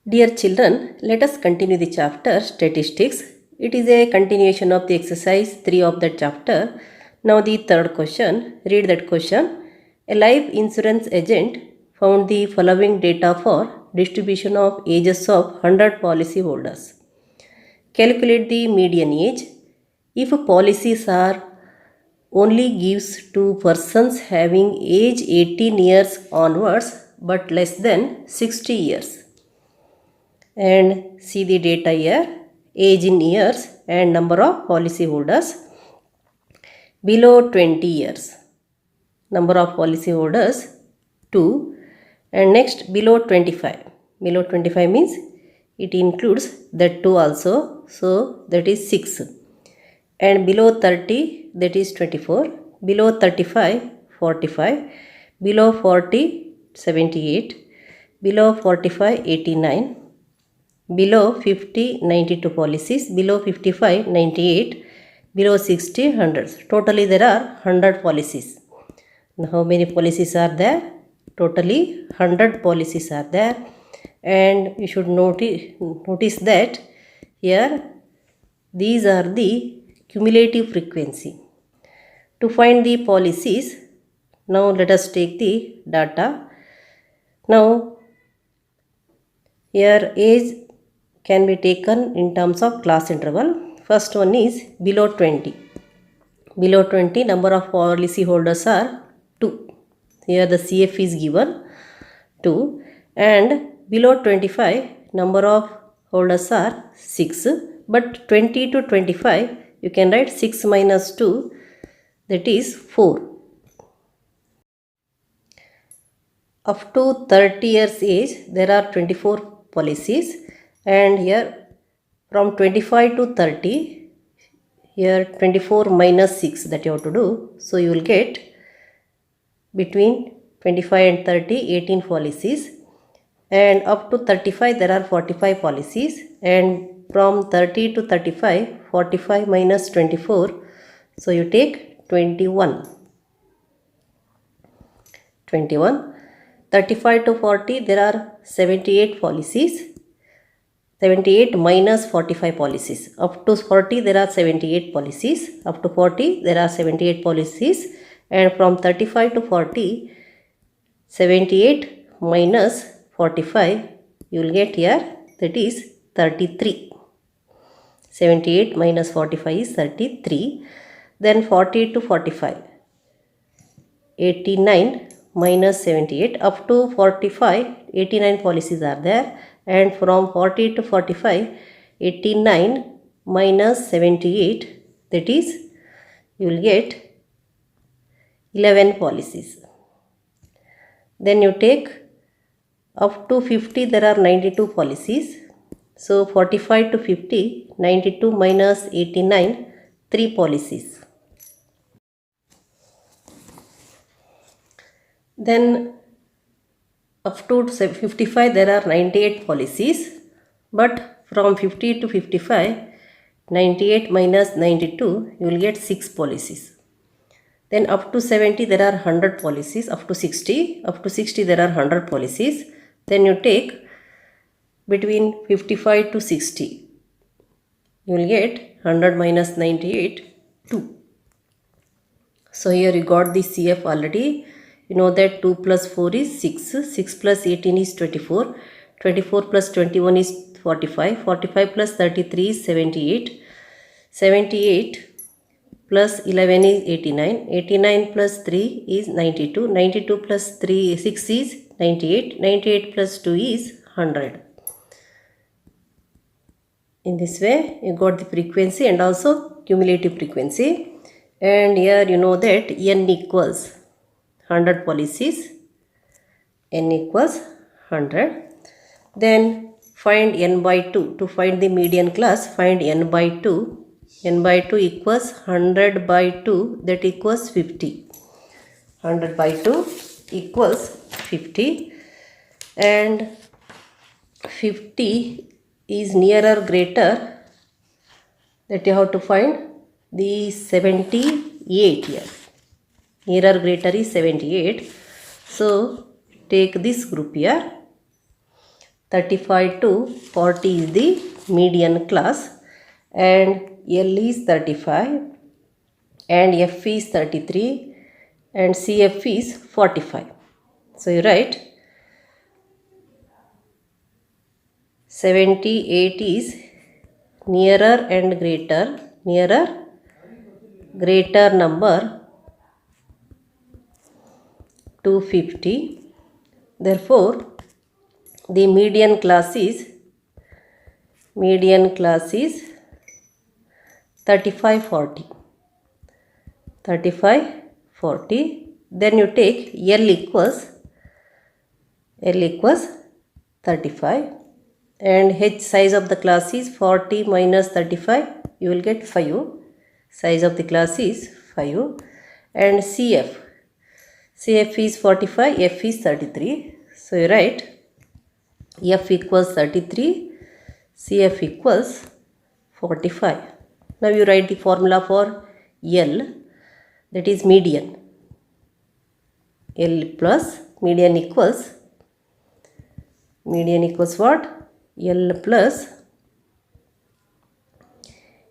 Dear children, let us continue the chapter Statistics. It is a continuation of the exercise 3 of that chapter. Now the third question, read that question. A life insurance agent found the following data for distribution of ages of 100 policy holders. Calculate the median age. If policies are only gives to persons having age 18 years onwards but less than 60 years. And see the data here, age in years and number of policy holders. Below 20 years, number of policy holders 2, and next below 25. Below 25 means it includes that 2 also, so that is 6. And below 30, that is 24. Below 35, 45. Below 40, 78. Below 45, 89. Below 50, 92 policies. Below 55, 98. Below 60, 100. Totally there are 100 policies. Now how many policies are there? Totally 100 policies are there. And you should notice that here these are the cumulative frequency. To find the policies, now let us take the data. Now here age can be taken in terms of class interval. First one is below 20. Below 20, number of policy holders are 2. Here the CF is given 2. And below 25, number of holders are 6. But 20 to 25, you can write 6 minus 2, that is 4. Up to 30 years age, there are 24 policies. And here from 25 to 30, here 24 minus 6 that you have to do. So you will get between 25 and 30, 18 policies. And up to 35, there are 45 policies. And from 30 to 35, 45 minus 24. So you take 21. 21. 35 to 40, there are 78 policies. 78 minus 45 policies. Up to 40, there are 78 policies. Up to 40, there are 78 policies. And from 35 to 40, 78 minus 45, you will get here, that is 33. 78 minus 45 is 33. Then 40 to 45, 89 minus 78. Up to 45, 89 policies are there. And from 40 to 45, 89 minus 78, that is, you will get 11 policies. Then you take up to 50, there are 92 policies. So 45 to 50, 92 minus 89, 3 policies. Then up to 55, there are 98 policies. But from 50 to 55, 98 minus 92, you will get 6 policies. Then up to 70, there are 100 policies. Up to 60, there are 100 policies. Then you take between 55 to 60, you will get 100 minus 98, 2. So here you got the CF already. You know that 2 plus 4 is 6. 6 plus 18 is 24. 24 plus 21 is 45. 45 plus 33 is 78. 78 plus 11 is 89. 89 plus 3 is 92. 92 plus 6 is 98. 98 plus 2 is 100. In this way, you got the frequency and also cumulative frequency. And here you know that n equals 100 policies. N equals 100. Then find n by 2. To find the median class, find n by 2. N by 2 equals 100 by 2, that equals 50. 100 by 2 equals 50. And 50 is nearer greater, that you have to find the 78 here. Nearer greater is 78. So take this group here. 35 to 40 is the median class, and L is 35 and F is 33 and CF is 45. So you write 78 is nearer greater number to 50. Therefore, the median class is 35-40. Then you take L equals 35 and H size of the class is 40 minus 35, you will get 5. Size of the class is 5. And CF is 45, F is 33. So you write F equals 33, CF equals 45. Now you write the formula for L, that is median. L plus median equals what? L plus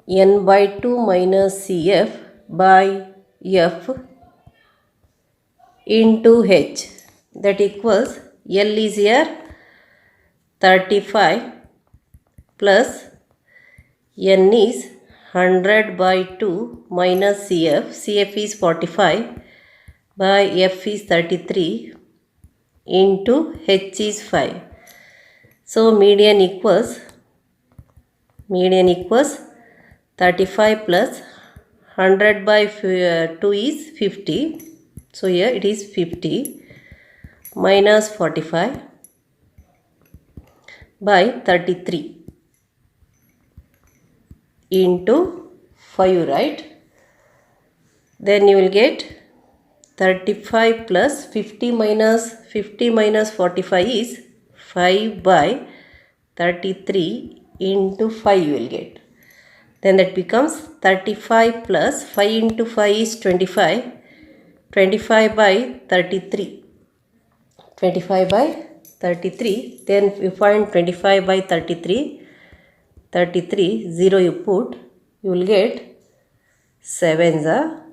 n by 2 minus CF by F into H, that equals L is here 35 plus n is 100 by 2 minus CF is 45 by F is 33 into H is 5. So median equals 35 plus 100 by 2 is 50. So here it is 50 minus 45 by 33 into 5, right? Then you will get 35 plus 50 minus 45 is 5 by 33 into 5 you will get. Then that becomes 35 plus 5 into 5 is 25 by 33. 25 by 33. Then you find 25 by 33, 0 you put, you will get 7s are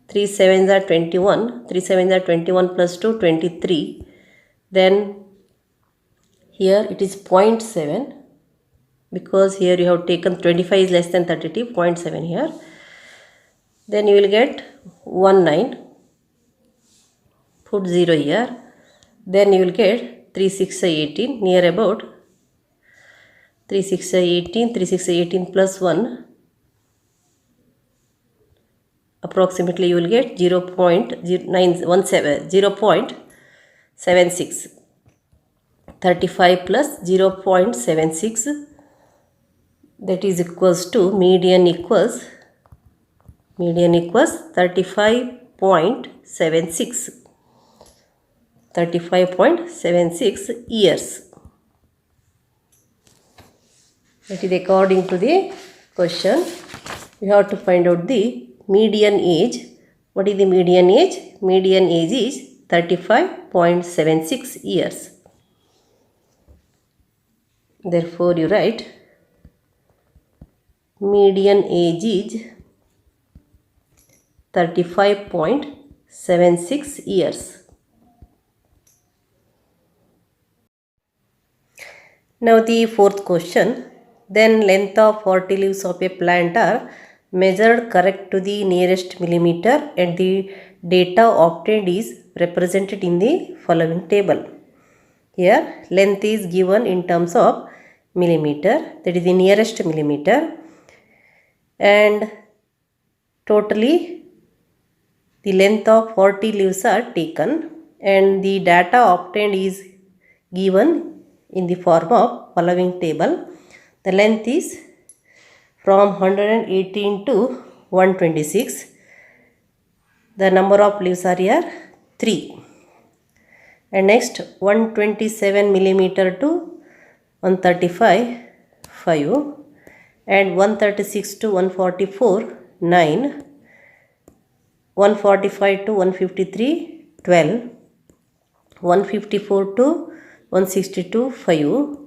3 7s are 21, 3 7s are 21 plus 2 23. Then here it is 0.7 because here you have taken 25 is less than 32, 0.7 here. Then you will get 19, put 0 here. Then you will get 3 6 18, near about 3 6 18 plus 1, approximately you will get 0.76. 35 plus 0.76, that is equals to median equals 35.76 years. That is according to the question. You have to find out the median age. What is the median age? Median age is 35.76 years. Therefore, you write median age is 35.76 years. Now the fourth question. Then length of 40 leaves of a plant are measured correct to the nearest millimeter and the data obtained is represented in the following table. Here length is given in terms of millimeter, that is the nearest millimeter, and totally the length of 40 leaves are taken and the data obtained is given in the form of following table. The length is from 118 to 126. The number of leaves are here 3. And next 127 millimeter to 135 5, and 136 to 144 9, 145 to 153 12, 154 to 162 5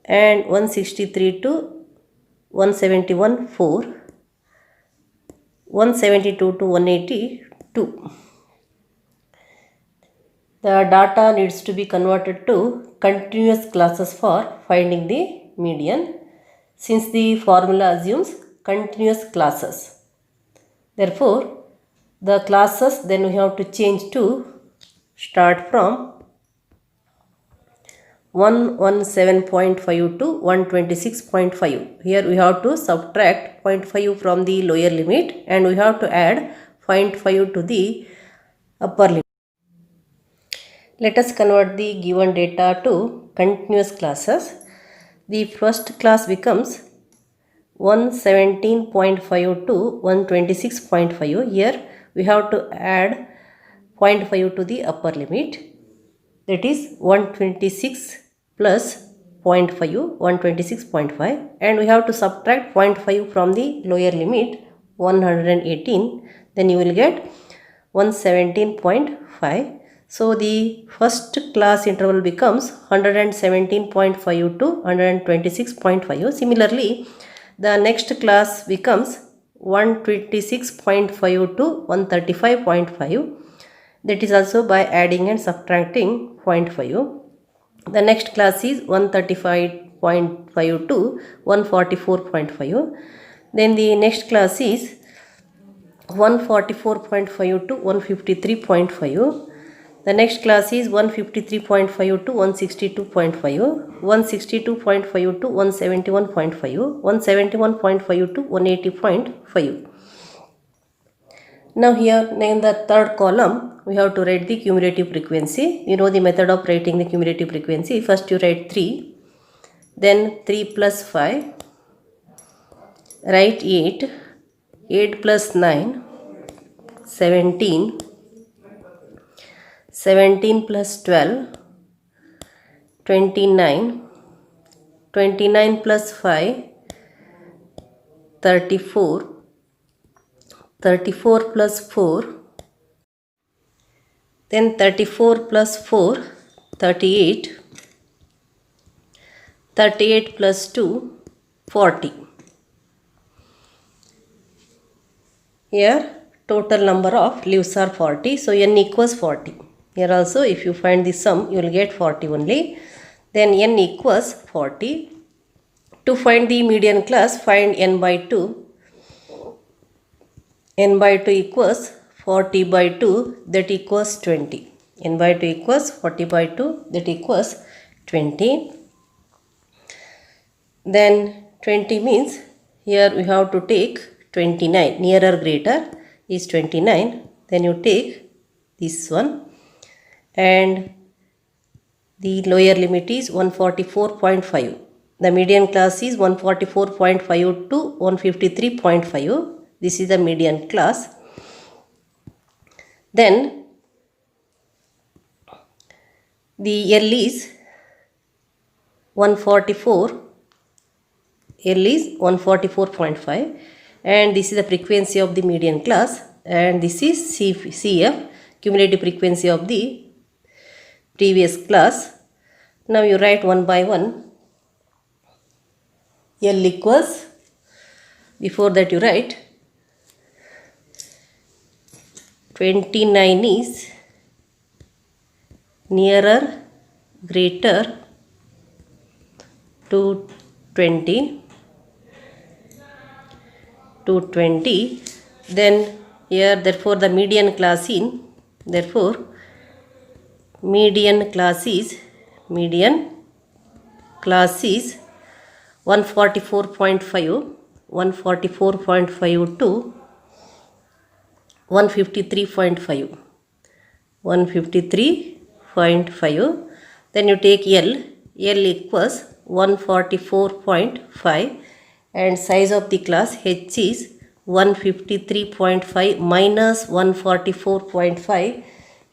and 163 to 171 4, 172 to 182. The data needs to be converted to continuous classes for finding the median, since the formula assumes continuous classes. Therefore, the classes then we have to change to start from 117.5 to 126.5. Here we have to subtract 0.5 from the lower limit and we have to add 0.5 to the upper limit. Let us convert the given data to continuous classes. The first class becomes 117.5 to 126.5. Here we have to add 0.5 to the upper limit, that is 126 plus 0.5, 126.5, and we have to subtract 0.5 from the lower limit 118, then you will get 117.5. So the first class interval becomes 117.5 to 126.5. Similarly, the next class becomes 126.5 to 135.5. That is also by adding and subtracting 0.5. The next class is 135.5 to 144.5. Then the next class is 144.5 to 153.5. The next class is 153.5 to 162.5, 162.5 to 171.5, 171.5 to 180.5. Now here in the third column, we have to write the cumulative frequency. You know the method of writing the cumulative frequency. First you write 3, then 3 plus 5, write 8, 8 plus 9, 17, 17 plus 12, 29, 29 plus 5, 34, 34 plus 4, then 34 plus 4, 38, 38 plus 2, 40. Here total number of leaves are 40, so n equals 40. Here also if you find the sum, you will get 40 only. Then n equals 40. To find the median class, find n by 2. N by 2 equals 40 by 2, that equals 20. N by 2 equals 40 by 2, that equals 20. Then 20 means here we have to take 29. Nearer greater is 29. Then you take this one. And the lower limit is 144.5. The median class is 144.5 to 153.5. This is the median class. Then the L is 144. L is 144.5 and this is the frequency of the median class, and this is CF, cumulative frequency of the previous class. Now you write one by one. L equals, before that you write 29 is nearer greater to 20 to 20. Then here therefore the median class in, therefore median class is 144.5, 144.5 to 153.5, 153.5. Then you take L equals 144.5 and size of the class H is 153.5 minus 144.5.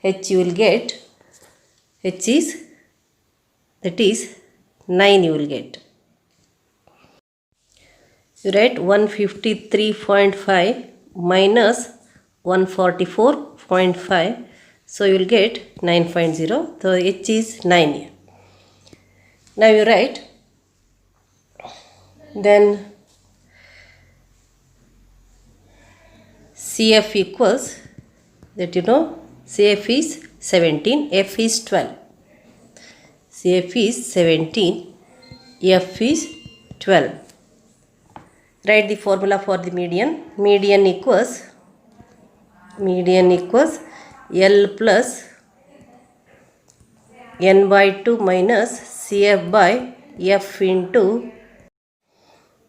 H you will get, H is, that is 9 you will get. You write 153.5 minus 144.5, So you will get 9.0. So H is 9 here. Now you write, then CF equals, that you know, CF is 17, F is 12. CF is 17, F is 12. Write the formula for the median. Median equals L plus n by 2 minus CF by F into,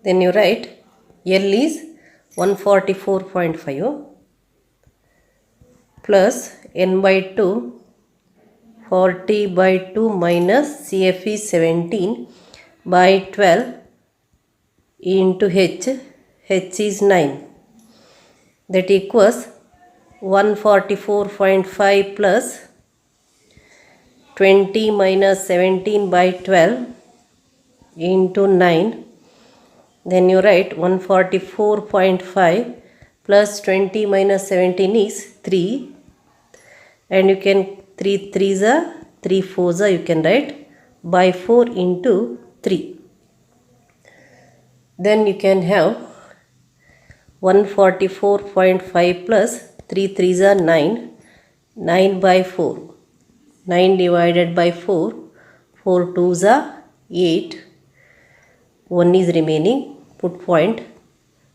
then you write L is 144.5 plus n by 2 40 by 2 minus CF is 17 by 12 into H is 9, that equals 144.5 plus 20 minus 17 by 12 into 9. Then you write 144.5 plus 20 minus 17 is 3, and you can 3 3s are 3 4s are, you can write by 4 into 3. Then you can have 144.5 plus 3 3s are 9, 9 by 4, 9 divided by 4, 4 2s are 8, 1 is remaining, put point,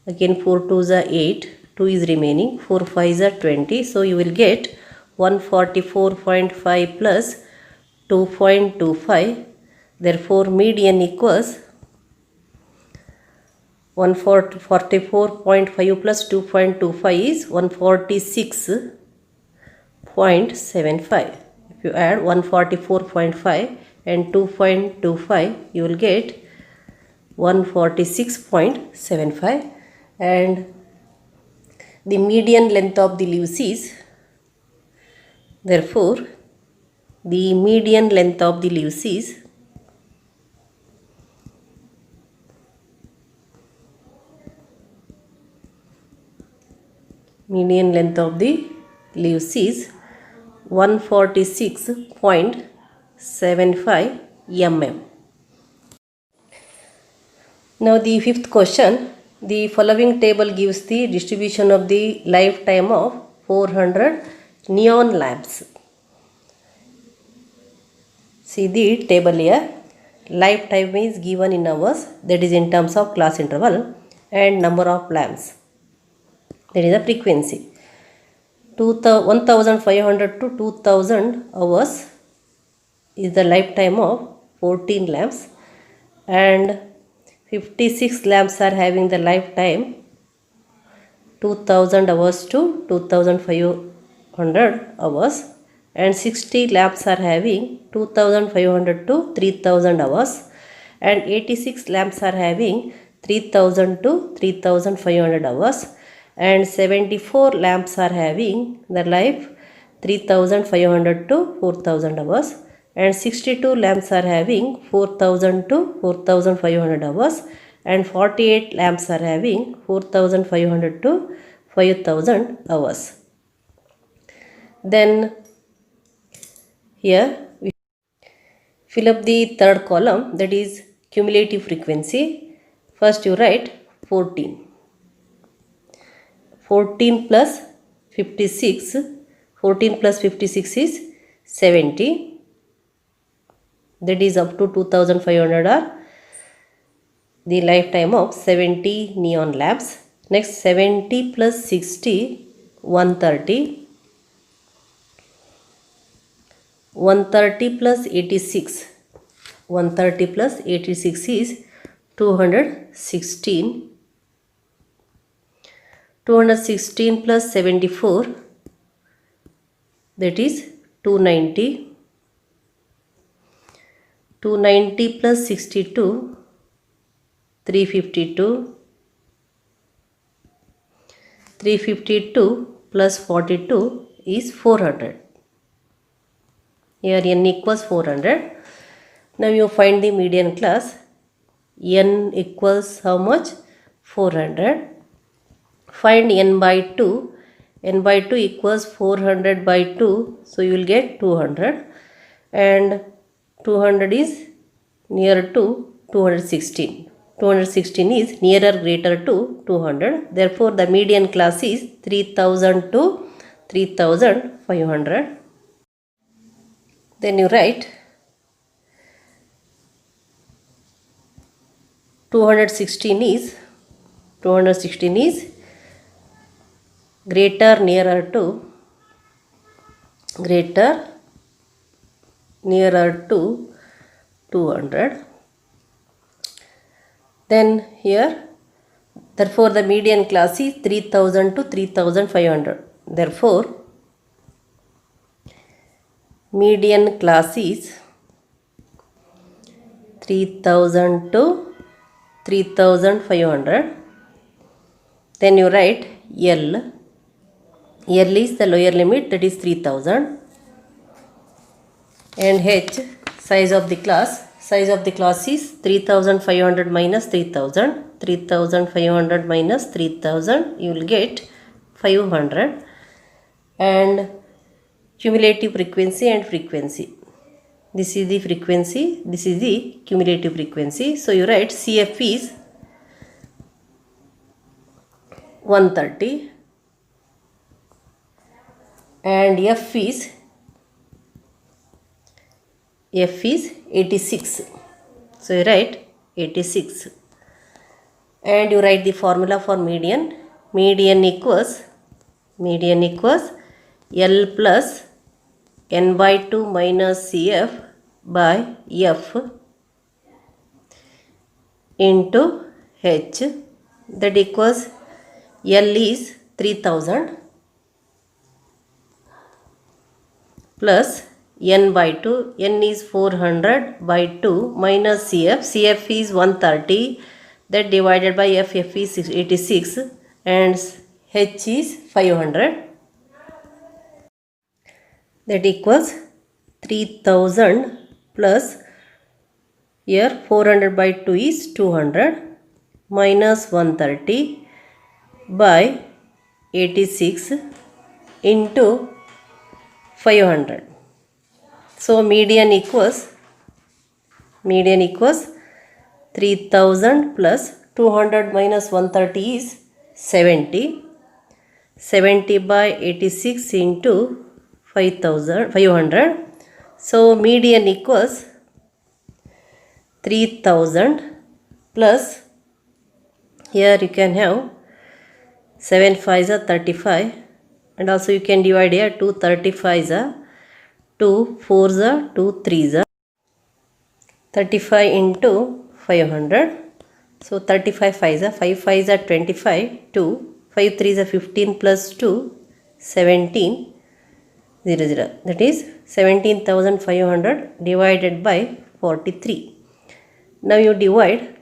again 4 2s are 8, 2 is remaining, 4 5s are 20, so you will get 144.5 plus 2.25, therefore median equals 144.5 plus 2.25 is 146.75. If you add 144.5 and 2.25, you will get 146.75, and the median length of the leaves is, therefore the median length of the leaves is median length of the leaves is 146.75 mm. Now the fifth question, the following table gives the distribution of the lifetime of 400 neon lamps. See the table here. Lifetime is given in hours, that is in terms of class interval, and number of lamps, that is the frequency. 1500 to 2000 hours is the lifetime of 14 lamps, and 56 lamps are having the lifetime 2000 hours to 2500 hours, and 60 lamps are having 2500 to 3000 hours, and 86 lamps are having 3000 to 3500 hours, and 74 lamps are having the life 3500 to 4000 hours, and 62 lamps are having 4000 to 4500 hours, and 48 lamps are having 4500 to 5000 hours. Then here we fill up the third column, that is cumulative frequency. First you write 14. 14 plus 56, 14 plus 56 is 70, that is up to 2500 are the lifetime of 70 neon lamps. Next 70 plus 60, 130, 130 plus 86, 130 plus 86 is 216, 216 plus 74, that is 290, 290 plus 62, 352, 352 plus 42 is 400. Here n equals 400. Now you find the median class. N equals how much? 400. Find n by 2. n by 2 equals 400 by 2, so you will get 200, and 200 is near to 216. 216 is nearer greater to 200. Therefore, the median class is 3000 to 3500. Then you write 216 is greater nearer to 200. Then here, therefore the median class is 3000 to 3500. Therefore, median class is 3000 to 3500. Then you write L. L is the lower limit, that is 3000. And H, size of the class. Size of the class is 3500 minus 3000. 3500 minus 3000, you will get 500. And cumulative frequency and frequency. This is the frequency, this is the cumulative frequency. So you write CF is 130 and F is 86. So you write 86 and you write the formula for median. Median equals L plus n by 2 minus CF by F into H, that equals L is 3000 plus n by 2, n is 400 by 2 minus CF is 130, that divided by F is 86 and H is 500, that equals 3000 plus here 400 by 2 is 200 minus 130 by 86 into 500. So median equals 3000 plus 200 minus 130 is 70. 70 by 86 into 500. So median equals 3000 plus, here you can have 7 5s are 35, and also you can divide here 2 35s are 2 4s are 2 3s are 35 into 500. So 35 5s are 5 5s are 25, 2 5 3s are 15 plus 2 17 00, that is 17,500 divided by 43. Now you divide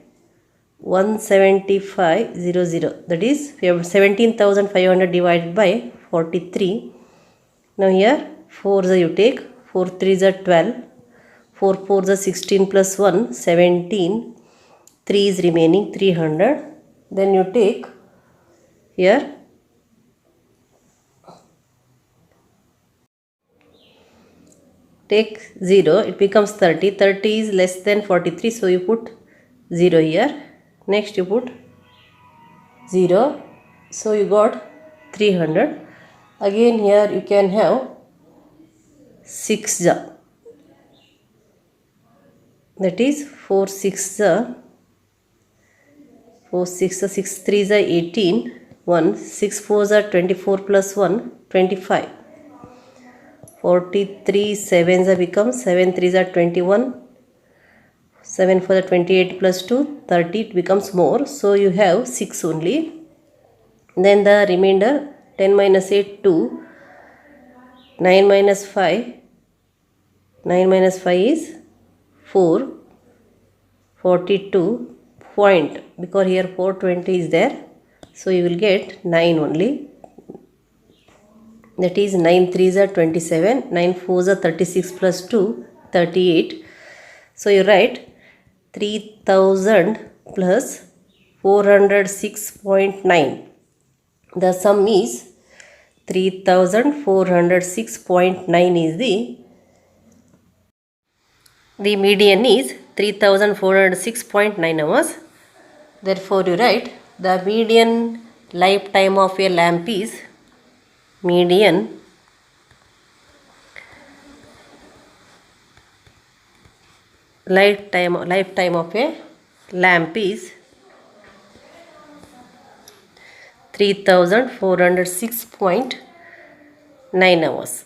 17500, that is we have 17,500 divided by 43. Now here 4s you take, 4 3s are 12, 4 4s are 16 plus 1 17, 3 is remaining 300. Then you take here take 0, it becomes 30. 30 is less than 43, so you put 0 here. Next you put 0, so you got 300. Again here you can have 6, that is 4 6 4 6 6 3s are 18, 1 6 4s are 24 plus 1 25, 43 7s are become 7 3s are 21, 7 4 are 28 plus 2 30, it becomes more, so you have 6 only. Then the remainder 10 minus 8 2, 9 minus 5 is 4, 42 point, because here 420 is there, so you will get 9 only, that is 9 3s are 27, 9 4s are 36 plus 2 38. So you write 3000 plus 406.9. The sum is 3406.9 is the median is 3406.9 hours. Therefore, you write the median lifetime of a lamp is median lifetime of a lamp is 3406.9 hours.